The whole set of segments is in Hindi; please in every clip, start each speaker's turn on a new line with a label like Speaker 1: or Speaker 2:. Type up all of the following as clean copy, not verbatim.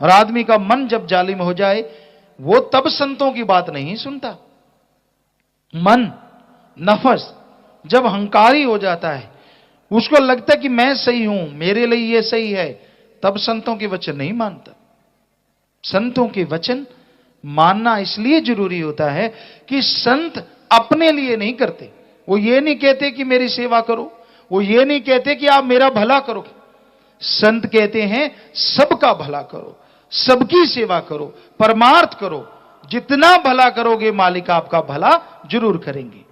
Speaker 1: और आदमी का मन जब जालिम हो जाए वो तब संतों की बात नहीं सुनता। मन, नफस जब हंकारी हो जाता है, उसको लगता है कि मैं सही हूं, मेरे लिए ये सही है, तब संतों के वचन नहीं मानता। संतों के वचन मानना इसलिए जरूरी होता है कि संत अपने लिए नहीं करते। वो ये नहीं कहते कि मेरी सेवा करो, वो ये नहीं कहते कि आप मेरा भला करो। संत कहते हैं सबका भला करो, सबकी सेवा करो, परमार्थ करो। जितना भला करोगे मालिक आपका भला जरूर करेंगे।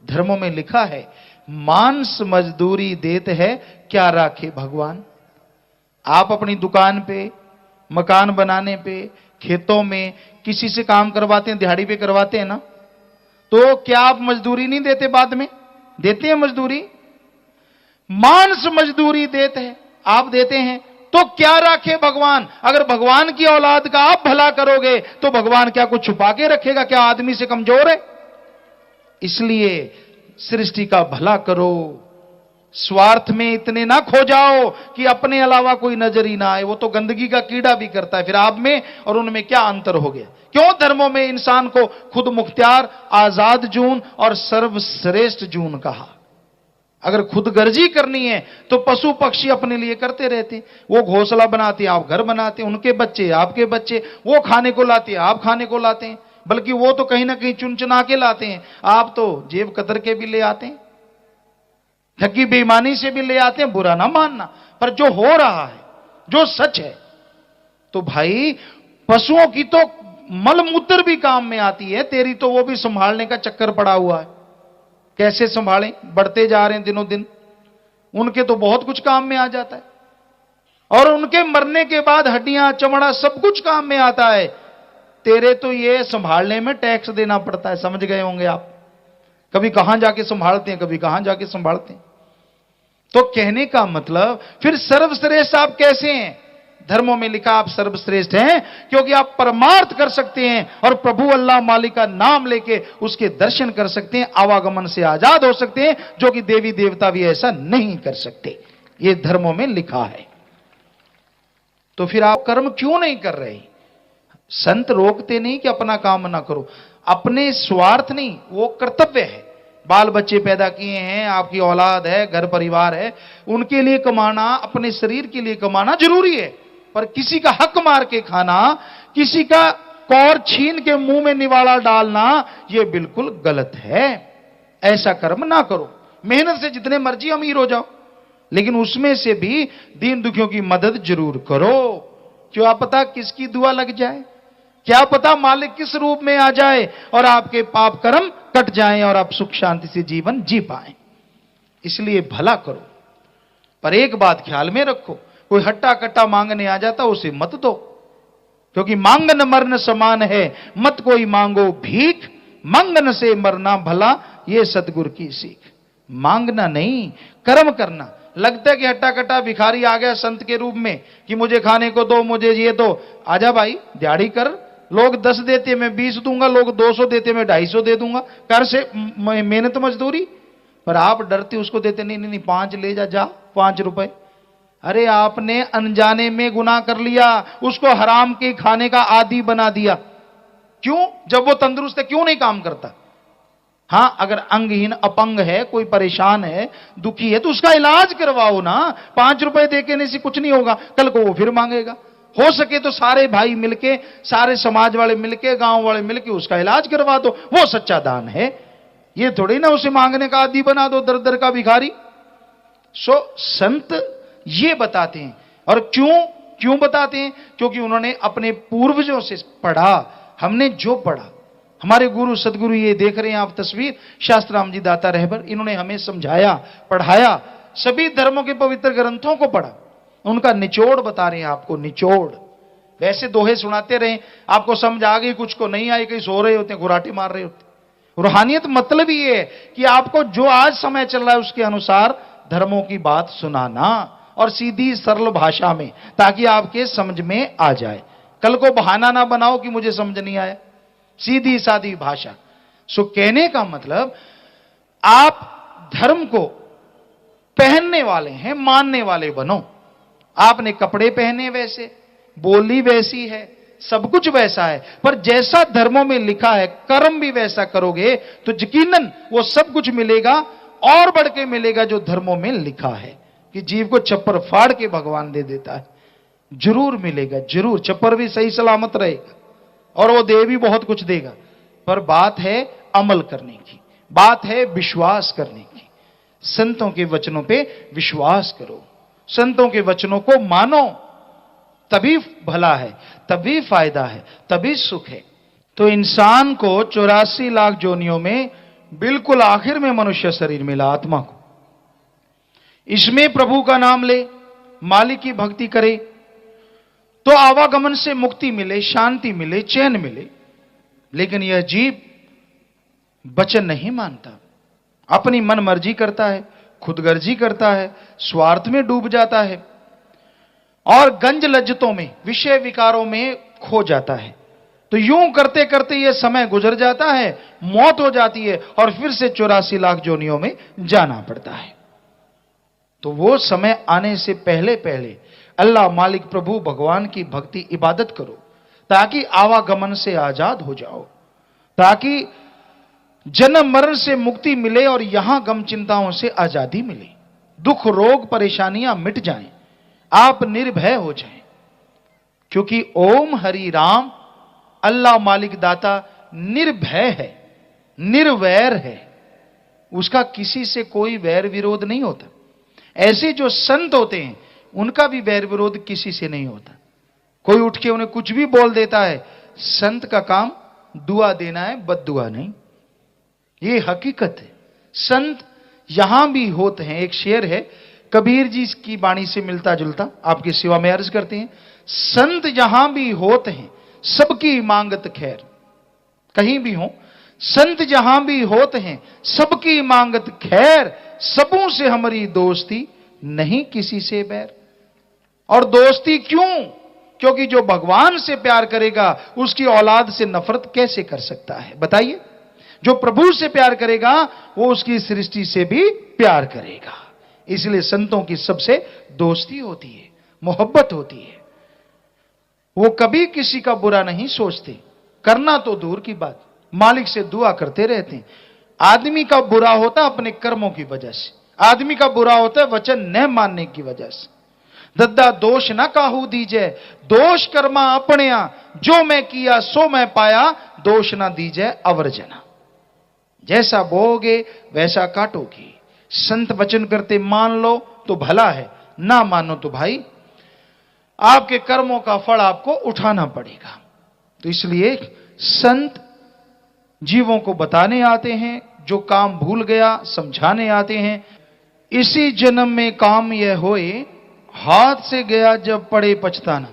Speaker 1: धर्मों में लिखा है मांस मजदूरी देते है क्या राखे भगवान। आप अपनी दुकान पे, मकान बनाने पे, खेतों में किसी से काम करवाते हैं, दिहाड़ी पे करवाते हैं ना, तो क्या आप मजदूरी नहीं देते? बाद में देते हैं मजदूरी। मांस मजदूरी देते हैं, आप देते हैं, तो क्या राखे भगवान। अगर भगवान की औलाद का आप भला करोगे तो भगवान क्या कुछ छुपा के रखेगा? क्या आदमी से कमजोर है? इसलिए सृष्टि का भला करो, स्वार्थ में इतने ना खो जाओ कि अपने अलावा कोई नजर ही ना आए। वो तो गंदगी का कीड़ा भी करता है, फिर आप में और उनमें क्या अंतर हो गया? क्यों धर्मों में इंसान को खुद मुख्तियार, आजाद जून और सर्वश्रेष्ठ जून कहा? अगर खुद गर्जी करनी है तो पशु पक्षी अपने लिए करते रहते, वो घोंसला बनाते, आप घर बनाते, उनके बच्चे आपके बच्चे, वो खाने को लाते, आप खाने को लाते हैं, बल्कि वो तो कहीं ना कहीं चुनचुना के लाते हैं, आप तो जेब कतर के भी ले आते हैं, ठगी बेईमानी से भी ले आते हैं। बुरा ना मानना, पर जो हो रहा है, जो सच है, तो भाई पशुओं की तो मलमूत्र भी काम में आती है, तेरी तो वो भी संभालने का चक्कर पड़ा हुआ है। कैसे संभालें? बढ़ते जा रहे हैं दिनों दिन, उनके तो बहुत कुछ काम में आ जाता है, और उनके मरने के बाद हड्डियां, चमड़ा सब कुछ काम में आता है। तेरे तो ये संभालने में टैक्स देना पड़ता है, समझ गए होंगे आप। कभी कहां जाके संभालते हैं, कभी कहां जाके संभालते हैं। तो कहने का मतलब फिर सर्वश्रेष्ठ आप कैसे हैं? धर्मों में लिखा आप सर्वश्रेष्ठ हैं क्योंकि आप परमार्थ कर सकते हैं और प्रभु अल्लाह मालिक का नाम लेके उसके दर्शन कर सकते हैं, आवागमन से आजाद हो सकते हैं, जो कि देवी देवता भी ऐसा नहीं कर सकते। यह धर्मों में लिखा है। तो फिर आप कर्म क्यों नहीं कर रहे? संत रोकते नहीं कि अपना काम ना करो, अपने स्वार्थ नहीं, वो कर्तव्य है। बाल बच्चे पैदा किए हैं, आपकी औलाद है, घर परिवार है, उनके लिए कमाना, अपने शरीर के लिए कमाना जरूरी है, पर किसी का हक मार के खाना, किसी का कौर छीन के मुंह में निवाला डालना, यह बिल्कुल गलत है। ऐसा कर्म ना करो। मेहनत से जितने मर्जी अमीर हो जाओ, लेकिन उसमें से भी दीन दुखियों की मदद जरूर करो। क्या पता किसकी दुआ लग जाए, क्या पता मालिक किस रूप में आ जाए और आपके पाप कर्म कट जाएं और आप सुख शांति से जीवन जी पाएं। इसलिए भला करो, पर एक बात ख्याल में रखो, कोई हट्टा कट्टा मांगने आ जाता उसे मत दो, क्योंकि मांगन मरण समान है, मत कोई मांगो भीख, मांगन से मरना भला, यह सतगुरु की सीख। मांगना नहीं, कर्म करना। लगता है कि हट्टा कट्टा भिखारी आ गया संत के रूप में कि मुझे खाने को दो, मुझे ये दो। आजा भाई, दिहाड़ी कर। लोग 10 देते मैं 20 दूंगा, लोग 200 देते मैं 250 दे दूंगा, कर से मेहनत मजदूरी। पर आप डरते उसको देते नहीं, नहीं, नहीं 5 ले जा 5 रुपए। अरे आपने अनजाने में गुनाह कर लिया, उसको हराम के खाने का आदी बना दिया। क्यों? जब वो तंदुरुस्त है क्यों नहीं काम करता? हां, अगर अंगहीन, अपंग है, कोई परेशान है, दुखी है, तो उसका इलाज करवाओ ना। 5 रुपए देने से कुछ नहीं होगा, कल को वो फिर मांगेगा। हो सके तो सारे भाई मिलके, सारे समाज वाले मिलके, गांव वाले मिलके उसका इलाज करवा दो, वो सच्चा दान है। ये थोड़ी ना उसे मांगने का आदी बना दो, दर दर का भिखारी। संत ये बताते हैं। और क्यों बताते हैं? क्योंकि उन्होंने अपने पूर्वजों से पढ़ा। हमने जो पढ़ा, हमारे गुरु सदगुरु, ये देख रहे हैं आप तस्वीर, शास्त्राम जी दाता रहबर, इन्होंने हमें समझाया, पढ़ाया, सभी धर्मों के पवित्र ग्रंथों को पढ़ा, उनका निचोड़ बता रहे हैं आपको, निचोड़। वैसे दोहे सुनाते रहे, आपको समझ आ गई, कुछ को नहीं आई, कहीं सो रहे होते, घुराटे मार रहे होते। रूहानियत मतलब ही है कि आपको जो आज समय चल रहा है उसके अनुसार धर्मों की बात सुनाना, और सीधी सरल भाषा में, ताकि आपके समझ में आ जाए। कल को बहाना ना बनाओ कि मुझे समझ नहीं आया, सीधी सादी भाषा। कहने का मतलब आप धर्म को पहनने वाले हैं, मानने वाले बनो। आपने कपड़े पहने वैसे, बोली वैसी है, सब कुछ वैसा है, पर जैसा धर्मों में लिखा है कर्म भी वैसा करोगे तो यकीनन वो सब कुछ मिलेगा और बढ़ के मिलेगा जो धर्मों में लिखा है कि जीव को छप्पर फाड़ के भगवान दे देता है। जरूर मिलेगा, जरूर छप्पर भी सही सलामत रहेगा और वो दे भी बहुत कुछ देगा, पर बात है अमल करने की, बात है विश्वास करने की। संतों के वचनों पे विश्वास करो, संतों के वचनों को मानो, तभी भला है, तभी फायदा है, तभी सुख है। तो इंसान को 84 लाख जोनियों में बिल्कुल आखिर में मनुष्य शरीर मिला, आत्मा को। इसमें प्रभु का नाम ले, मालिक की भक्ति करे तो आवागमन से मुक्ति मिले, शांति मिले, चैन मिले। लेकिन यह जीव वचन नहीं मानता, अपनी मन मर्जी करता है, खुदगर्जी करता है, स्वार्थ में डूब जाता है और गंज लज्जतों में, विषय विकारों में खो जाता है। तो यूं करते करते यह समय गुजर जाता है, मौत हो जाती है और फिर से 84 लाख जोनियों में जाना पड़ता है। तो वो समय आने से पहले पहले अल्लाह मालिक प्रभु भगवान की भक्ति इबादत करो, ताकि आवागमन से आजाद हो जाओ, ताकि जन्म मरण से मुक्ति मिले और यहां गम चिंताओं से आजादी मिले, दुख रोग परेशानियां मिट जाएं, आप निर्भय हो जाएं। क्योंकि ओम हरि राम, अल्लाह मालिक दाता निर्भय है, निर्वैर है, उसका किसी से कोई वैर विरोध नहीं होता। ऐसे जो संत होते हैं उनका भी वैर विरोध किसी से नहीं होता। कोई उठ के उन्हें कुछ भी बोल देता है, संत का काम दुआ देना है, बद्दुआ नहीं। ये हकीकत है। संत यहां भी होते हैं। एक शेर है कबीर जी की वाणी से मिलता जुलता, आपकी सेवा में अर्ज करते हैं, संत जहां भी होते हैं सबकी मांगत खैर। कहीं भी हो, संत जहां भी होते हैं सबकी मांगत खैर, सबों से हमारी दोस्ती नहीं किसी से बैर। और दोस्ती क्यों? क्योंकि जो भगवान से प्यार करेगा उसकी औलाद से नफरत कैसे कर सकता है, बताइए। जो प्रभु से प्यार करेगा वो उसकी सृष्टि से भी प्यार करेगा। इसलिए संतों की सबसे दोस्ती होती है, मोहब्बत होती है। वो कभी किसी का बुरा नहीं सोचते, करना तो दूर की बात, मालिक से दुआ करते रहते हैं। आदमी का बुरा होता है अपने कर्मों की वजह से, आदमी का बुरा होता है वचन न मानने की वजह से। दद्दा दोष ना काहू दीजे, दोष कर्मा अपने, जो मैं किया सो मैं पाया, दोष ना दीजे अवर्जना। जैसा बोओगे वैसा काटोगे। संत वचन करते मान लो तो भला है, ना मानो तो भाई आपके कर्मों का फल आपको उठाना पड़ेगा। तो इसलिए संत जीवों को बताने आते हैं, जो काम भूल गया समझाने आते हैं। इसी जन्म में काम यह होए, हाथ से गया जब पड़े पछताना।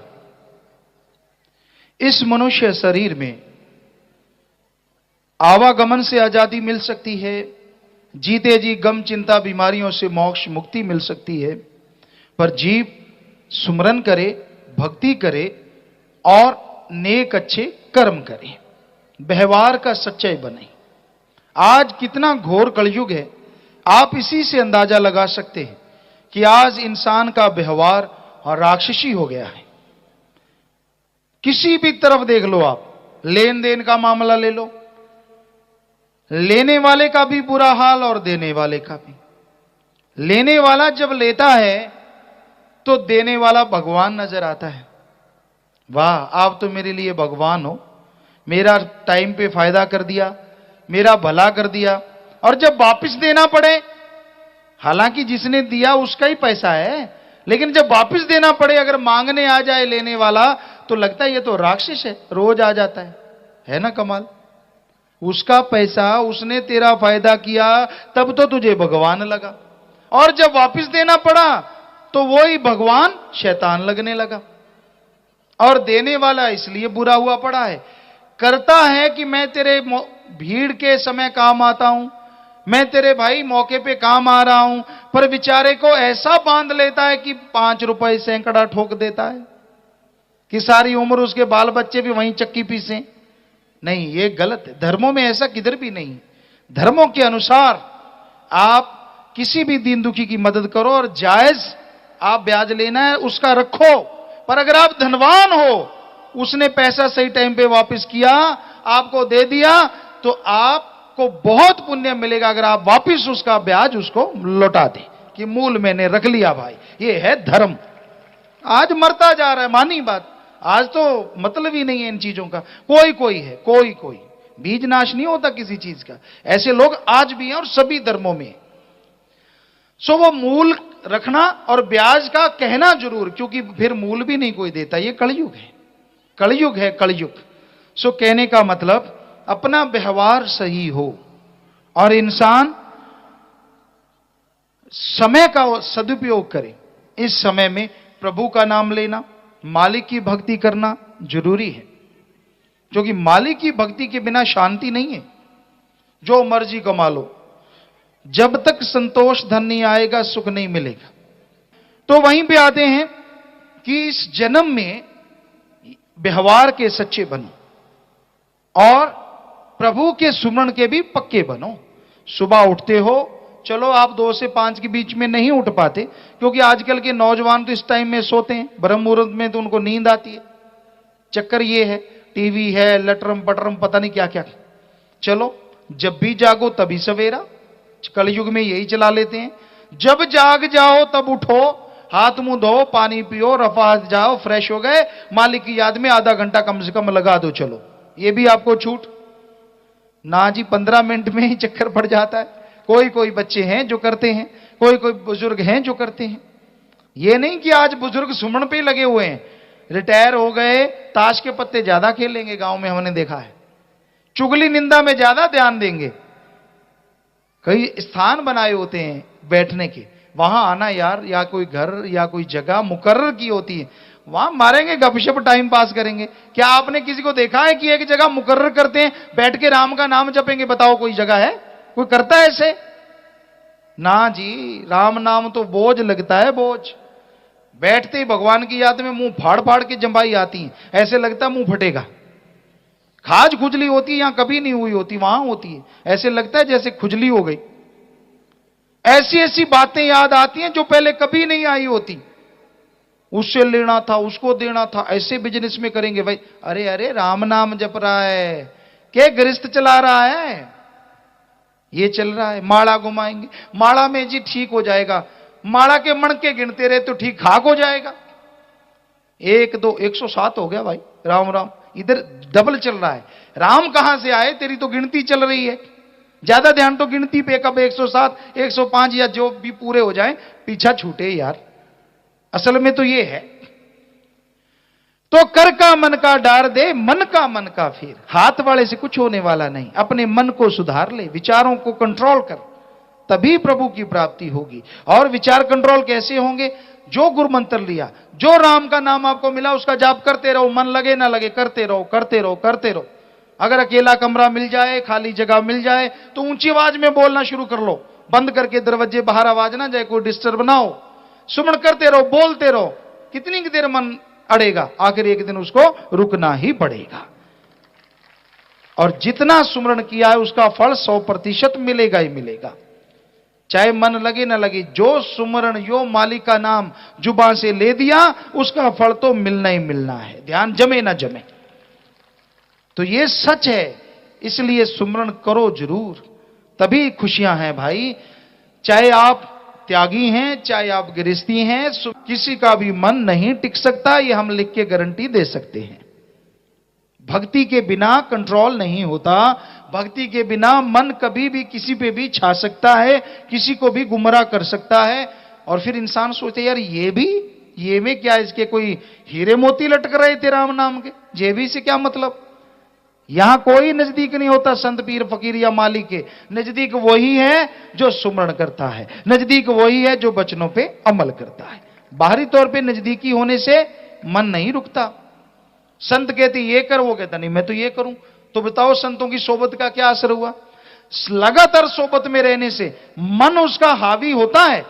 Speaker 1: इस मनुष्य शरीर में आवागमन से आजादी मिल सकती है, जीते जी गम चिंता बीमारियों से मोक्ष मुक्ति मिल सकती है, पर जीव सुमरन करे, भक्ति करे और नेक अच्छे कर्म करे, व्यवहार का सच्चाई बने। आज कितना घोर कलयुग है, आप इसी से अंदाजा लगा सकते हैं कि आज इंसान का व्यवहार और राक्षसी हो गया है। किसी भी तरफ देख लो आप, लेन देन का मामला ले लो, लेने वाले का भी बुरा हाल और देने वाले का भी। लेने वाला जब लेता है तो देने वाला भगवान नजर आता है। वाह, आप तो मेरे लिए भगवान हो, मेरा टाइम पे फायदा कर दिया, मेरा भला कर दिया। और जब वापस देना पड़े, हालांकि जिसने दिया उसका ही पैसा है, लेकिन जब वापस देना पड़े, अगर मांगने आ जाए लेने वाला, तो लगता है ये तो राक्षस है, रोज आ जाता है ना कमाल। उसका पैसा, उसने तेरा फायदा किया, तब तो तुझे भगवान लगा, और जब वापस देना पड़ा तो वो ही भगवान शैतान लगने लगा। और देने वाला इसलिए बुरा हुआ पड़ा है, करता है कि मैं तेरे भीड़ के समय काम आता हूं, मैं तेरे भाई मौके पे काम आ रहा हूं, पर बेचारे को ऐसा बांध लेता है कि 5 रुपए सैकड़ा ठोक देता है कि सारी उम्र उसके बाल बच्चे भी वहीं चक्की पीसे। नहीं, ये गलत है। धर्मों में ऐसा किधर भी नहीं। धर्मों के अनुसार आप किसी भी दीन दुखी की मदद करो, और जायज आप ब्याज लेना है उसका रखो, पर अगर आप धनवान हो, उसने पैसा सही टाइम पे वापस किया, आपको दे दिया, तो आपको बहुत पुण्य मिलेगा अगर आप वापस उसका ब्याज उसको लौटा दें कि मूल मैंने रख लिया भाई। ये है धर्म। आज मरता जा रहा है, मानी बात। आज तो मतलब ही नहीं है इन चीजों का। कोई कोई है, कोई कोई, बीज नाश नहीं होता किसी चीज का। ऐसे लोग आज भी हैं और सभी धर्मों में। सो वो मूल रखना और ब्याज का कहना जरूर, क्योंकि फिर मूल भी नहीं कोई देता। ये कलयुग है, कलयुग है, कलयुग। सो कहने का मतलब अपना व्यवहार सही हो और इंसान समय का सदुपयोग करे। इस समय में प्रभु का नाम लेना, मालिक की भक्ति करना जरूरी है, क्योंकि मालिक की भक्ति के बिना शांति नहीं है। जो मर्जी कमा लो, जब तक संतोष धन नहीं आएगा सुख नहीं मिलेगा। तो वहीं पे आते हैं कि इस जन्म में व्यवहार के सच्चे बनो और प्रभु के सुमरण के भी पक्के बनो। सुबह उठते हो, चलो आप 2 से 5 के बीच में नहीं उठ पाते, क्योंकि आजकल के नौजवान तो इस टाइम में सोते हैं, ब्रह्म मुहूर्त में तो उनको नींद आती है। चक्कर ये है, टीवी है, लटरम पटरम पता नहीं क्या क्या। चलो जब भी जागो तभी सवेरा, कलयुग में यही चला लेते हैं। जब जाग जाओ तब उठो, हाथ मुंह धो, पानी पियो, रफा जाओ, फ्रेश हो गए, मालिक की याद में आधा घंटा कम से कम लगा दो। चलो ये भी आपको छूट ना जी, 15 मिनट में ही चक्कर पड़ जाता है। कोई कोई बच्चे हैं जो करते हैं, कोई कोई बुजुर्ग हैं जो करते हैं। ये नहीं कि आज बुजुर्ग सुमन पे लगे हुए हैं, रिटायर हो गए, ताश के पत्ते ज्यादा खेलेंगे, गांव में हमने देखा है, चुगली निंदा में ज्यादा ध्यान देंगे। कई स्थान बनाए होते हैं बैठने के, वहां आना यार, या कोई घर या कोई जगह मुकर्रर की होती है, वहां मारेंगे गपशप, टाइम पास करेंगे। क्या आपने किसी को देखा है कि एक जगह मुकर्रर करते हैं, बैठ के राम का नाम जपेंगे? बताओ कोई जगह है, कोई करता है ऐसे? ना जी, राम नाम तो बोझ लगता है, बोझ। बैठते ही भगवान की याद में मुंह फाड़ फाड़ के जंबाई आती है, ऐसे लगता है मुंह फटेगा। खाज खुजली होती है, यहां कभी नहीं हुई होती, वहां होती है, ऐसे लगता है जैसे खुजली हो गई। ऐसी ऐसी बातें याद आती हैं जो पहले कभी नहीं आई होती। उससे लेना था, उसको देना था, ऐसे बिजनेस में करेंगे भाई। अरे अरे, राम नाम जप रहा है, क्या गृहस्थ चला रहा है? ये चल रहा है, माड़ा घुमाएंगे, माड़ा में जी ठीक हो जाएगा, माड़ा के मणके गिनते रहे तो ठीक खाक हो जाएगा। 1 2 107 हो गया भाई, राम राम, इधर डबल चल रहा है। राम कहां से आए? तेरी तो गिनती चल रही है। ज्यादा ध्यान तो गिनती पे, कब 107 105 या जो भी पूरे हो जाए, पीछा छूटे यार। असल में तो ये है। तो कर का मन का डार दे, मन का मन का फिर। हाथ वाले से कुछ होने वाला नहीं, अपने मन को सुधार ले, विचारों को कंट्रोल कर, तभी प्रभु की प्राप्ति होगी। और विचार कंट्रोल कैसे होंगे? जो गुरु मंत्र लिया, जो राम का नाम आपको मिला, उसका जाप करते रहो, मन लगे ना लगे, करते रहो करते रहो करते रहो। अगर अकेला कमरा मिल जाए, खाली जगह मिल जाए, तो ऊंची आवाज में बोलना शुरू कर लो, बंद करके दरवाजे, बाहर आवाज ना जाए, कोई डिस्टर्ब ना हो। सुमन करते रहो, बोलते रहो। कितनी देर मन अड़ेगा? आखिर एक दिन उसको रुकना ही पड़ेगा। और जितना सुमरण किया है उसका फल 100% मिलेगा ही मिलेगा, चाहे मन लगे ना लगे। जो सुमरण, यो मालिक का नाम जुबान से ले दिया, उसका फल तो मिलना ही मिलना है, ध्यान जमे ना जमे। तो ये सच है, इसलिए सुमरण करो जरूर, तभी खुशियां हैं भाई। चाहे आप त्यागी हैं, चाहे आप गृहस्थी हैं, किसी का भी मन नहीं टिक सकता, ये हम लिख के गारंटी दे सकते हैं। भक्ति के बिना कंट्रोल नहीं होता, भक्ति के बिना मन कभी भी किसी पे भी छा सकता है, किसी को भी गुमराह कर सकता है। और फिर इंसान सोचते यार ये में क्या, इसके कोई हीरे मोती लटक रहे थे राम नाम के, ये भी से क्या मतलब? यहां कोई नजदीक नहीं होता संत पीर फकीर या मालिक के, नजदीक वही है जो सुमरण करता है, नजदीक वही है जो वचनों पे अमल करता है। बाहरी तौर पे नजदीकी होने से मन नहीं रुकता। संत कहते ये कर, वो कहता नहीं मैं तो ये करूं। तो बताओ संतों की सोबत का क्या असर हुआ? लगातार सोबत में रहने से मन उसका हावी होता है,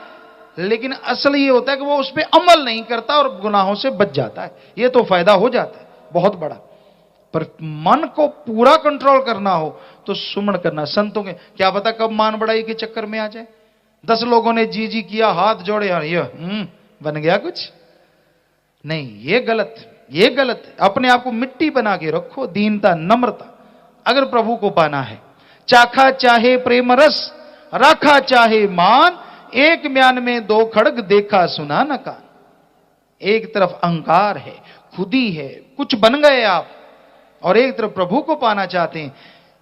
Speaker 1: लेकिन असल ये होता है कि वो उस पर अमल नहीं करता और गुनाहों से बच जाता है। ये तो फायदा हो जाता है बहुत बड़ा। पर मन को पूरा कंट्रोल करना हो तो सुमन करना। संतों के क्या पता कब मान बढ़ाई के चक्कर में आ जाए। 10 लोगों ने जी जी किया, हाथ जोड़े, और ये बन गया कुछ। नहीं, ये गलत। अपने आप को मिट्टी बना के रखो, दीनता, नम्रता। अगर प्रभु को पाना है, चाखा चाहे प्रेम रस, रखा चाहे मान, एक म्यान में दो खड़ग, देखा सुना न कान। एक तरफ अहंकार है, खुदी है, कुछ बन गए आप, और एक तरफ प्रभु को पाना चाहते हैं।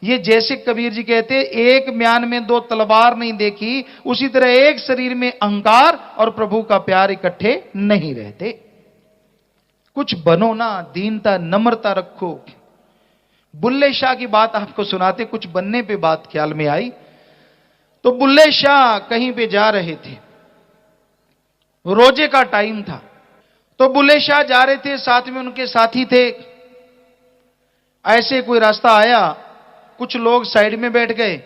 Speaker 1: ये जैसे कबीर जी कहते, एक म्यान में दो तलवार नहीं देखी, उसी तरह एक शरीर में अहंकार और प्रभु का प्यार इकट्ठे नहीं रहते। कुछ बनो ना, दीनता, नम्रता रखो। बुल्ले शाह की बात आपको सुनाते, कुछ बनने पे बात ख्याल में आई। तो बुल्ले शाह कहीं पे जा रहे थे, रोजे का टाइम था। तो बुल्ले शाह जा रहे थे, साथ में उनके साथी थे। ऐसे कोई रास्ता आया, कुछ लोग साइड में बैठ गए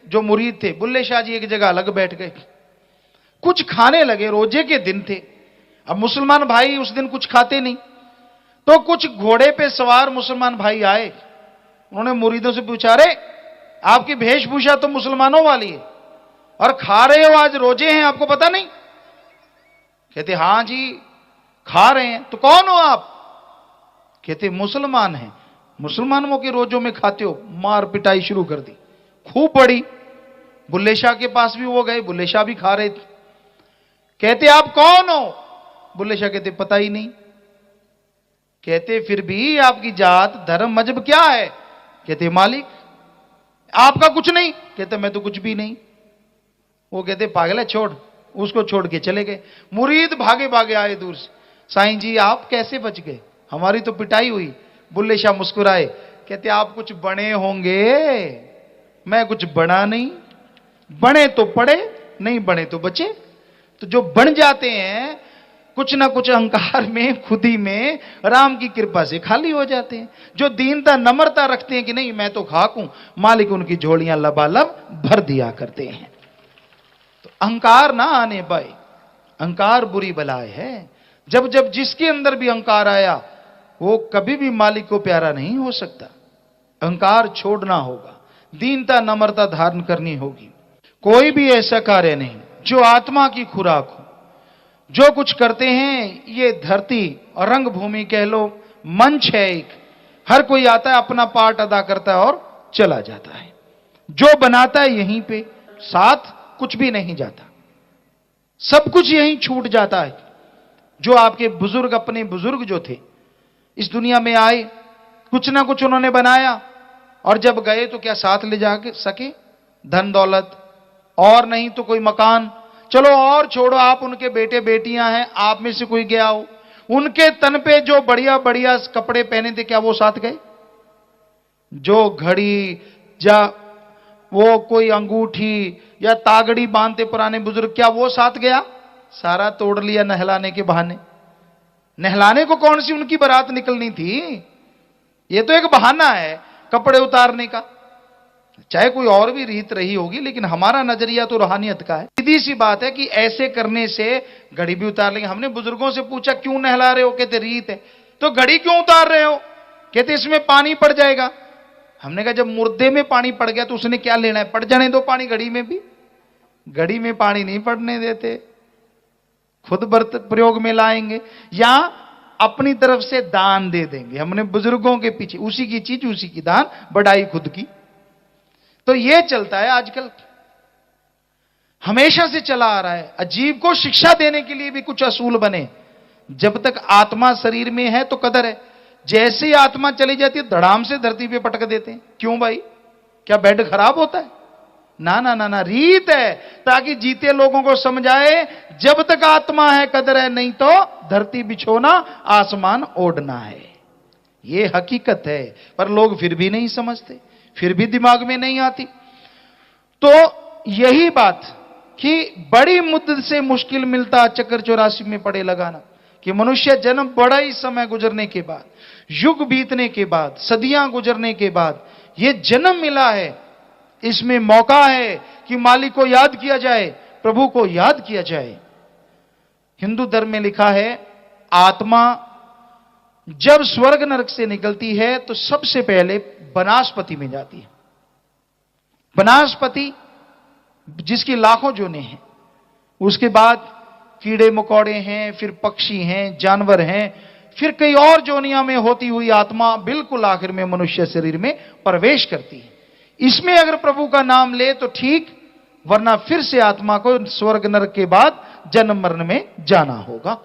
Speaker 1: जो मुरीद थे। बुल्ले शाह जी एक जगह अलग बैठ गए, कुछ खाने लगे। रोजे के दिन थे, अब मुसलमान भाई उस दिन कुछ खाते नहीं। तो कुछ घोड़े पे सवार मुसलमान भाई आए, उन्होंने मुरीदों से पूछा, अरे आपकी वेशभूषा तो मुसलमानों वाली है और खा रहे हो, आज रोजे हैं, आपको पता नहीं? कहते हां जी खा रहे हैं। तो कौन हो आप? कहते मुसलमान हैं। मुसलमानों के रोजों में खाते हो? मार पिटाई शुरू कर दी, खूब बड़ी। बुल्ले शाह के पास भी वो गए, बुल्ले शाह भी खा रहे थे। कहते आप कौन हो? बुल्ले शाह कहते पता ही नहीं। कहते फिर भी आपकी जात, धर्म, मजहब क्या है? कहते मालिक। आपका कुछ नहीं? कहते मैं तो कुछ भी नहीं। वो कहते पागल है, छोड़। उसको छोड़ के चले गए। मुरीद भागे भागे आए दूर से, साईं जी आप कैसे बच गए, हमारी तो पिटाई हुई। बुल्ले शाह मुस्कुराए, कहते आप कुछ बने होंगे, मैं कुछ बना नहीं। बने तो पड़े, नहीं बने तो बचे। तो जो बन जाते हैं, कुछ ना कुछ अहंकार में, खुदी में, राम की कृपा से खाली हो जाते हैं। जो दीनता, नम्रता रखते हैं कि नहीं मैं तो खाक हूं, मालिक उनकी झोलियां लबालब भर दिया करते हैं। तो अहंकार ना आने पाए, अहंकार बुरी बलाए है। जब जब जिसके अंदर भी अहंकार आया, वो कभी भी मालिक को प्यारा नहीं हो सकता। अहंकार छोड़ना होगा, दीनता, नम्रता धारण करनी होगी। कोई भी ऐसा कार्य नहीं जो आत्मा की खुराक हो। जो कुछ करते हैं, ये धरती और रंग भूमि कह लो, मंच है एक। हर कोई आता है, अपना पार्ट अदा करता है और चला जाता है। जो बनाता है यहीं पे, साथ कुछ भी नहीं जाता, सब कुछ यहीं छूट जाता है। जो आपके बुजुर्ग, अपने बुजुर्ग जो थे, इस दुनिया में आए, कुछ ना कुछ उन्होंने बनाया, और जब गए तो क्या साथ ले जा सके? धन दौलत, और नहीं तो कोई मकान। चलो और छोड़ो, आप उनके बेटे बेटियां हैं, आप में से कोई गया हो, उनके तन पे जो बढ़िया बढ़िया कपड़े पहने थे, क्या वो साथ गए? जो घड़ी या वो कोई अंगूठी या तागड़ी बांधते पुराने बुजुर्ग, क्या वो साथ गया? सारा तोड़ लिया नहलाने के बहाने। नहलाने को कौन सी उनकी बारात निकलनी थी? ये तो एक बहाना है कपड़े उतारने का। चाहे कोई और भी रीत रही होगी, लेकिन हमारा नजरिया तो रूहानियत का है। सीधी सी बात है कि ऐसे करने से घड़ी भी उतार लेंगे। हमने बुजुर्गों से पूछा क्यों नहला रहे हो? कहते रीत है। तो घड़ी क्यों उतार रहे हो? कहते इसमें पानी पड़ जाएगा। हमने कहा जब मुर्दे में पानी पड़ गया तो उसने क्या लेना है, पड़ जाने दो पानी घड़ी में भी। घड़ी में पानी नहीं पड़ने देते, खुद बर्त प्रयोग में लाएंगे या अपनी तरफ से दान दे देंगे। हमने बुजुर्गों के पीछे, उसी की चीज उसी की दान, बढ़ाई खुद की। तो यह चलता है आजकल, हमेशा से चला आ रहा है। अजीब को शिक्षा देने के लिए भी कुछ असूल बने। जब तक आत्मा शरीर में है तो कदर है, जैसे ही आत्मा चली जाती है धड़ाम से धरती पे पटक देते हैं। क्यों भाई, क्या बेड खराब होता है? ना ना ना ना, रीत है ताकि जीते लोगों को समझाए जब तक आत्मा है कदर है, नहीं तो धरती बिछोना आसमान ओढ़ना है। यह हकीकत है, पर लोग फिर भी नहीं समझते, फिर भी दिमाग में नहीं आती। तो यही बात कि बड़ी मुद्दत से मुश्किल मिलता चक्कर 84 में पड़े लगाना, कि मनुष्य जन्म बड़ा ही समय गुजरने के बाद, युग बीतने के बाद, सदियां गुजरने के बाद यह जन्म मिला है। इसमें मौका है कि मालिक को याद किया जाए, प्रभु को याद किया जाए। हिंदू धर्म में लिखा है, आत्मा जब स्वर्ग नरक से निकलती है तो सबसे पहले वनस्पति में जाती है। वनस्पति जिसकी लाखों जोने हैं, उसके बाद कीड़े मकोड़े हैं, फिर पक्षी हैं, जानवर हैं, फिर कई और जोनिया में होती हुई आत्मा बिल्कुल आखिर में मनुष्य शरीर में प्रवेश करती है। इसमें अगर प्रभु का नाम ले तो ठीक, वरना फिर से आत्मा को स्वर्ग नरक के बाद जन्म मरण में जाना होगा।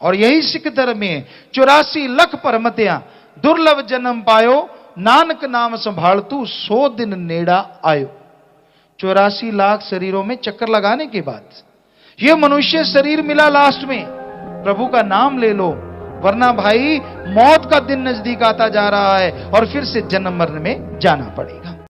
Speaker 1: और यही सिख धर्म में 84 लाख परमत्या दुर्लभ जन्म पायो, नानक नाम संभालतू 100 दिन नेड़ा आयो। 84 लाख शरीरों में चक्कर लगाने के बाद यह मनुष्य शरीर मिला लास्ट में। प्रभु का नाम ले लो, वरना भाई मौत का दिन नजदीक आता जा रहा है और फिर से जन्म मरण में जाना पड़ेगा।